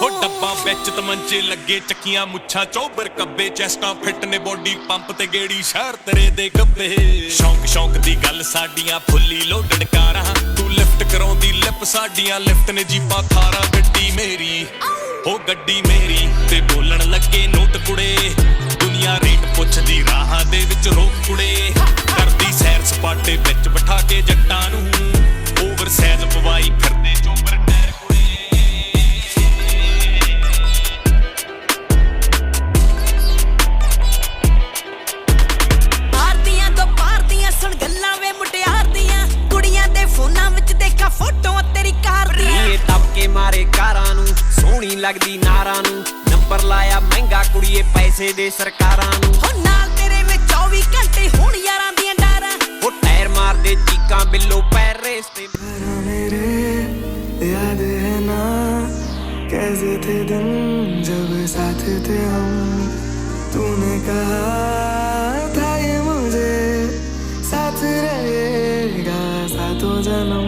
ਹੋ ਡੱਬਾ ਵਿੱਚ ਤਮੰਚੇ ਲੱਗੇ ਚੱਕੀਆਂ ਮੁੱਛਾਂ ਚੋਬਰ ਕੱਬੇ ਚੈਸਟਾਂ ਫਿੱਟ ਨੇ ਬੋਡੀ ਪੰਪ ਤੇ ਗੇੜੀ ਸ਼ਹਿਰ ਤੇਰੇ ਦੇ ਗੱਬੇ ਸ਼ੌਂਕ ਸ਼ੌਂਕ ਦੀ ਗੱਲ ਸਾਡੀਆਂ ਫੁੱਲੀ ਲੋਡਡ ਕਾਰਾਂ ਤੂੰ ਲਿਫਟ ਕਰਾਉਂਦੀ ਲਿਪ ਸਾਡੀਆਂ ਲਿਫਟ ਨੇ ਜੀਪਾਂ ਥਾਰਾਂ ਗੱਡੀ ਮੇਰੀ ਹੋ ਗੱਡੀ ਮੇਰੀ ਤੇ ਬੋਲਣ ਲੱਗੇ ਨੋਟ ਕੁੜੇ ਦੁਨੀਆ ਰੇਟ ਪੁੱਛਦੀ ਰਾਹਾਂ ਦੇ ਵਿੱਚ ਰੋਕ ਕੁੜੇ ਕਰਦੀ ਸੈਰ ਸਪਾਟੇ ਵਿੱਚ ਬਿਠਾ ਕੇ ਜੱਟਾਂ ਨੂੰ ਓਵਰ ਸਾਈਜ਼ ਪਵਾਈ ਫਿਰਦੇ ਚੋਬਰ ਟਾਇਰ ਕੁੜੇ ਆਰਦੀਆਂ ਤੋਂ ਪਾਰਦੀਆਂ ਸੁਣ ਗੱਲਾਂ ਵੇ ਮੁਟਿਆਰ ਦੀਆਂ ਕੁੜੀਆਂ ਦੇ ਫੋਨਾਂ ਵਿੱਚ ਦੇਖਾ ਫੋਟੋਆਂ ਤੇਰੀ ਕਾਰ ਦੀਆਂ ਇਹ ਟੱਪ ਕੇ ਮਾਰੇ ਕਾਰਾਂ ਨੂੰ ਸੋਹਣੀ ਲੱਗਦੀ ਨਾਰਾਂ ਨੂੰ ਨੰਬਰ ਲਾਇਆ ਮਹਿੰਗਾ ਕੁੜੀਏ ਪੈਸੇ ਦੇ ਸਰਕਾਰਾਂ ਨੂੰ ਹੋ ਨਾਲ ਤੇਰੇ ਵਿੱਚ 24 ਘੰਟੇ ਹੁਣ ਯਾਰਾਂ ਦੀਆਂ ਡਾਰਾਂ ਉਹ ਟਾਇਰ ਮਾਰਦੇ ਚੀਕਾਂ ਬਿੱਲੋ ਪੈਰ ਰੇਸ ਤੇ मेरे याद है ना कैसे थे दिन जब साथ थे हम तूने कहा था ये मुझे साथ रहेगा सातों जन्म।